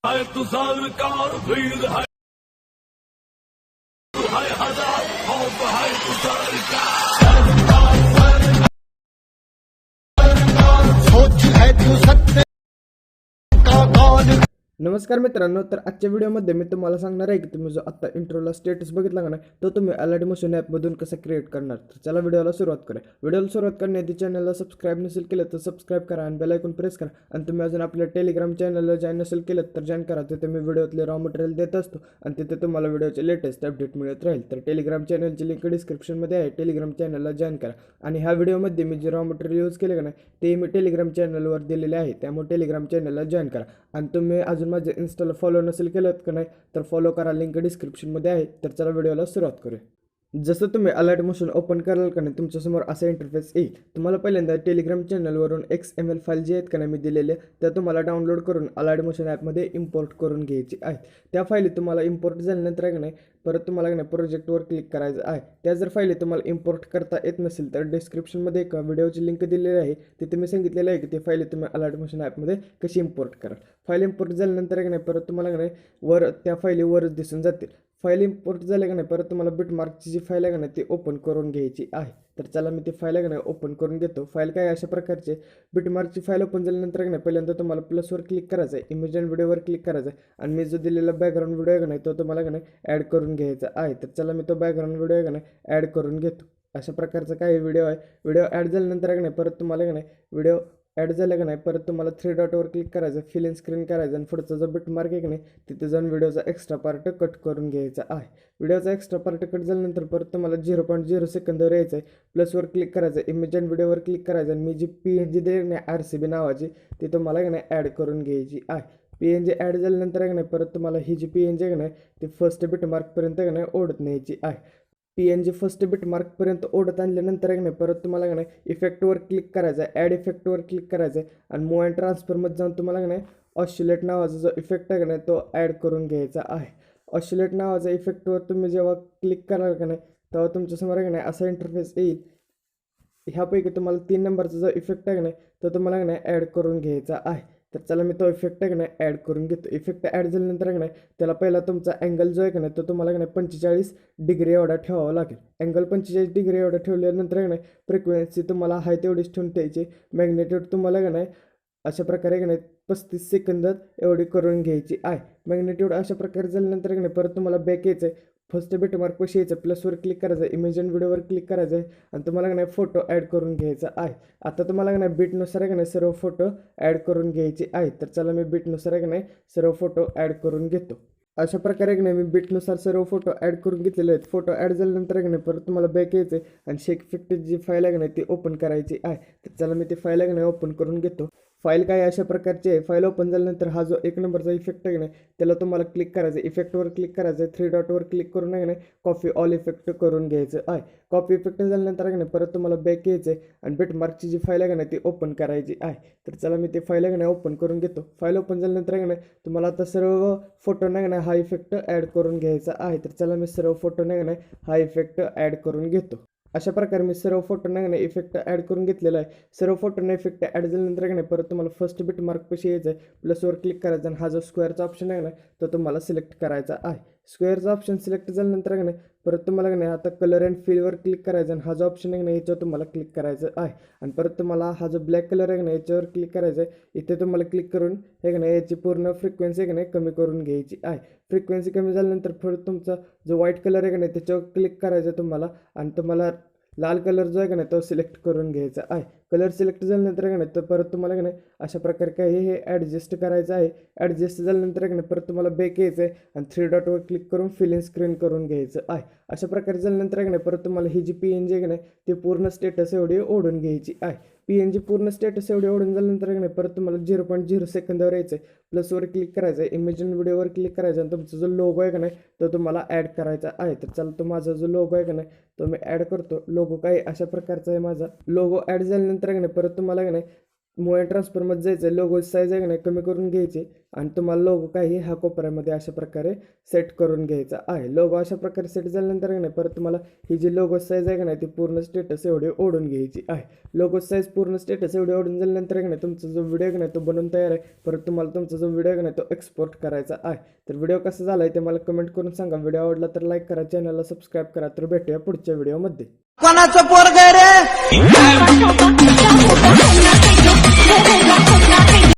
है तू सरकार वीर है हजार खौफ है तू सरकार सोच है तू सत्य का कौन। नमस्कार मित्रांनो, तर आजच्या व्हिडिओमध्ये मी तुम्हाला सांगणार आहे की तुम्ही जो आता इंट्रोला स्टेटस बघितला का नाही तो तुम्ही अलाइट मोशन ॲपमधून कसं क्रिएट करणार. तर चला व्हिडिओला सुरुवात करूया. व्हिडिओला सुरुवात करण्याआधी चॅनलला सबस्क्राईब नसेल केलं तर सबस्क्राईब करा आणि बेल आयकॉन प्रेस करा. आणि तुम्ही अजून आपल्या टेलिग्राम चॅनलला जॉईन नसेल केलं तर जॉईन करा. तिथे मी व्हिडिओतले रॉ मटेरियल देत असतो आणि तिथे तुम्हाला व्हिडिओचे लेटेस्ट अपडेट मिळत राहील. तर टेलिग्राम चॅनलची लिंक डिस्क्रिप्शनमध्ये आहे. टेलिग्राम चॅनलला जॉईन करा. आणि ह्या व्हिडिओमध्ये मी जे रॉ मटेरियल यूज केले का नाही ते मी टेलिग्राम चॅनलवर दिलेले आहे. त्यामुळे टेलिग्राम चॅनलला जॉईन करा. आणि तुम्ही अजून माझे इन्स्टाला फॉलो नसेल केलं का नाही तर फॉलो करा, लिंक डिस्क्रिप्शनमध्ये आहे. तर चला व्हिडिओला सुरुवात करूया. जसं तुम्ही अलाइट मोशन ओपन कराल का नाही तुमच्यासमोर असा इंटरफेस येईल. तुम्हाला पहिल्यांदा टेलिग्राम चॅनलवरून XML फाईल जी आहेत का नाही मी दिलेल्या त्या तुम्हाला डाउनलोड करून अलाइट मोशन ॲपमध्ये इम्पोर्ट करून घ्यायची आहे. त्या फाईली तुम्हाला इम्पोर्ट झाल्यानंतर का नाही परत तुम्हाला का नाही प्रोजेक्टवर क्लिक करायचं आहे. त्या जर फाईली तुम्हाला इम्पोर्ट करता येत नसेल तर डिस्क्रिप्शनमध्ये एक व्हिडिओची लिंक दिलेली आहे. तिथे मी सांगितलेलं आहे की ते फाईली तुम्ही अलाइट मोशन ॲपमध्ये कशी इम्पोर्ट कराल. फाईल इम्पोर्ट झाल्यानंतर का नाही परत तुम्हाला का नाही वर त्या फाईली वरच दिसून जातील. फाईल इम्पोर्ट झाल्या का नाही परत तुम्हाला बिटमार्कची जी फाईल आहे का नाही ती ओपन करून घ्यायची आहे. तर चला मी ती फाईल आहे का नाही ओपन करून घेतो. फाईल काय अशा प्रकारचे बिटमार्कची फाईल ओपन झाल्यानंतर का नाही पहिल्यांदा तुम्हाला प्लसवर क्लिक करायचं आहे, इमेज अँड व्हिडिओवर क्लिक करायचं आहे आणि मी जो दिलेला बॅकग्राऊंड व्हिडिओ आहे का नाही तो तुम्हाला का नाही ॲड करून घ्यायचा आहे. तर चला मी तो बॅकग्राऊंड व्हिडिओ आहे का नाही ॲड करून घेतो. अशा प्रकारचा काही व्हिडिओ आहे. व्हिडिओ ॲड झाल्यानंतर का नाही परत तुम्हाला का नाही व्हिडिओ ॲड झालं का नाही परत तुम्हाला 3 डॉटवर क्लिक करायचं, फिल इन स्क्रीन करायचं आणि पुढचा जो बिटमार्क आहे की नाही तिथे जाऊन व्हिडिओचा एक्स्ट्रा पार्ट कट करून घ्यायचा आहे. व्हिडिओचा एक्स्ट्रा पार्ट कट झाल्यानंतर परत तुम्हाला 0.0 सेकंदावर यायचं आहे. प्लसवर क्लिक करायचं, इमेज अँड व्हिडिओवर क्लिक करायचं आणि मी जी PNG दिली नाही RCB नावाची ती तुम्हाला का नाही ॲड करून घ्यायची आहे. PNG ॲड झाल्यानंतर का नाही परत तुम्हाला ही जी PNG आहे का नाही ती फर्स्ट बिटमार्कपर्यंत का नाही ओढत न्यायची आहे. PNG फर्स्ट बिटमार्कपर्यंत ओढत आणल्यानंतर का नाही परत तुम्हाला का नाही इफेक्टवर क्लिक करायचं आहे, ॲड इफेक्टवर क्लिक करायचं आहे आणि मूव अँड ट्रान्सफरमध्ये जाऊन तुम्हाला का नाही ऑस्सिलेट नावाचा जो इफेक्ट आहे का नाही तो ॲड करून घ्यायचा आहे. ऑस्सिलेट नावाचा इफेक्टवर तुम्ही जेव्हा क्लिक कराल का नाही तेव्हा तुमच्यासमोर का नाही असा इंटरफेस येईल. ह्यापैकी तुम्हाला 3 नंबरचा जो इफेक्ट आहे का नाही तो तुम्हाला का नाही ॲड करून घ्यायचा आहे. तर चला मी तो इफेक्ट आहे का नाही ॲड करून घेतो. इफेक्ट ॲड झाल्यानंतर का नाही त्याला पहिला तुमचा अँगल जो आहे का नाही तो तुम्हाला का नाही 45 डिग्री एवढा ठेवावा लागेल. अँगल 45 डिग्री एवढा ठेवल्यानंतर का नाही फ्रिक्वेन्सी तुम्हाला हाय तेवढीच ठेवून ठेवायची. मॅग्नेट्यूड तुम्हाला का नाही अशा प्रकारे का नाही 35 सेकंदात एवढी करून घ्यायची आहे. मॅग्नेट्यूड अशा प्रकारे झाल्यानंतर का नाही परत तुम्हाला बॅक यायचं आहे. फर्स्ट बिटमार्क कशी यायचं प्लसवर क्लिक करायचं, इमेज अँड व्हिडिओवर क्लिक करायचं आहे आणि तुम्हाला का नाही फोटो ॲड करून घ्यायचा आहे. आता तुम्हाला का नाही बीटनुसार का नाही सर्व फोटो ॲड करून घ्यायचे आहे. तर चला मी बीटनुसार का नाही सर्व फोटो ॲड करून घेतो. अशा प्रकारे का नाही मी बीटनुसार सर्व फोटो ॲड करून घेतलेले आहेत. फोटो ॲड झाल्यानंतर का नाही परत तुम्हाला बॅक यायचं आहे आणि शेक इफेक्टची जी फाईल आहे का नाही ती ओपन करायची आहे. तर चला मी ती फाईल आहे का नाही ओपन करून घेतो. फाईल काय अशा प्रकारची आहे. फाईल ओपन झाल्यानंतर हा जो 1 नंबरचा इफेक्ट आहे की नाही त्याला तुम्हाला क्लिक करायचं आहे, इफेक्टवर क्लिक करायचं आहे, 3 डॉटवर क्लिक करून आहे नाही कॉपी ऑल इफेक्ट करून घ्यायचं आहे. कॉपी इफेक्ट झाल्यानंतर आहे नाही परत तुम्हाला बॅक यायचं आहे आणि बिटमार्कची जी फाईल आहे का नाही ती ओपन करायची आहे. तर चला मी ती फाईल आहे का नाही ओपन करून घेतो. फाईल ओपन झाल्यानंतर आहे नाही तुम्हाला आता सर्व फोटो नाही नाही हा इफेक्ट ॲड करून घ्यायचा आहे. तर चला मी सर्व फोटो नाही नाही हा इफेक्ट ॲड करून घेतो. अशा प्रकारे मी सर्व फोटो नाही इफेक्ट ॲड करून घेतलेला आहे. सर्व फोटो इफेक्ट ॲड झाल्यानंतर का नाही परत तुम्हाला फर्स्ट बिटमार्क कशी यायचं आहे, प्लसवर क्लिक करायचं आणि हा जो स्क्वेअरचा ऑप्शन आहे ना तो तुम्हाला सिलेक्ट करायचा आहे. स्क्वेअरचा ऑप्शन सिलेक्ट झाल्यानंतर का नाही परत तुम्हाला का नाही आता कलर अँड फिलवर क्लिक करायचं आणि हा जो ऑप्शन आहे ना याच्यावर तुम्हाला क्लिक करायचं आहे. आणि परत तुम्हाला हा जो ब्लॅक कलर आहे ना याच्यावर क्लिक करायचं आहे. इथे तुम्हाला क्लिक करून हे का नाही याची पूर्ण फ्रिक्वेन्सी आहे का नाही कमी करून घ्यायची आहे. फ्रिक्वेन्सी कमी झाल्यानंतर परत तुमचा जो व्हाईट कलर आहे का नाही त्याच्यावर क्लिक करायचं तुम्हाला आणि तुम्हाला लाल कलर जो आहे का नाही तो सिलेक्ट करून घ्यायचा आहे. कलर सिलेक्ट झाल्यानंतर का नाही तर परत तुम्हाला का नाही अशा प्रकारे काही हे ॲडजस्ट करायचं आहे. ॲडजस्ट झाल्यानंतर का नाही परत तुम्हाला बॅक यायचं आहे आणि 3 डॉटवर क्लिक करून फिल इन स्क्रीन करून घ्यायचं आहे. अशा प्रकारे झाल्यानंतर का नाही परत तुम्हाला ही जी PNG आहे का नाही ती पूर्ण स्टेटस एवढी ओढून घ्यायची आहे. PNG पूर्ण स्टेटस एवढी ओढून झाल्यानंतर का नाही परत तुम्हाला 0.0 सेकंदावर यायचं आहे. प्लसवर क्लिक करायचं आहे, इमेज अँड व्हिडिओवर क्लिक करायचं आणि तुमचा जो लोगो आहे का नाही तो तुम्हाला ॲड करायचा आहे. तर चला तो माझा जो लोगो आहे का नाही तो मी ॲड करतो. लोगो काही अशा प्रकारचा आहे माझा. लोगो ॲड झाल्यानंतर का नाही परत तुम्हाला का नाही मूव अँड ट्रान्सफरमध्ये जायचं, लोगो साईज आहे का नाही कमी करून घ्यायची आणि तुम्हाला लोगो काही ह्या कोपऱ्यामध्ये अशा प्रकारे सेट करून घ्यायचा आहे. लोगो अशा प्रकारे सेट झाल्यानंतर का नाही परत तुम्हाला ही जी लोगो साईज आहे का नाही ती पूर्ण स्टेटस एवढी ओढून घ्यायची आहे. लोगो साईज पूर्ण स्टेटस एवढी ओढून झाल्यानंतर का नाही तुमचा जो व्हिडिओ का नाही तो बनवून तयार आहे. परत तुम्हाला तुमचा जो व्हिडिओ का नाही तो एक्सपोर्ट करायचा आहे. तर व्हिडिओ कसा झाला आहे ते मला कमेंट करून सांगा. व्हिडिओ आवडला तर लाईक करा, चॅनलला सबस्क्राईब करा. तर भेटूया पुढच्या व्हिडिओमध्ये. कोणाचं पोरग रे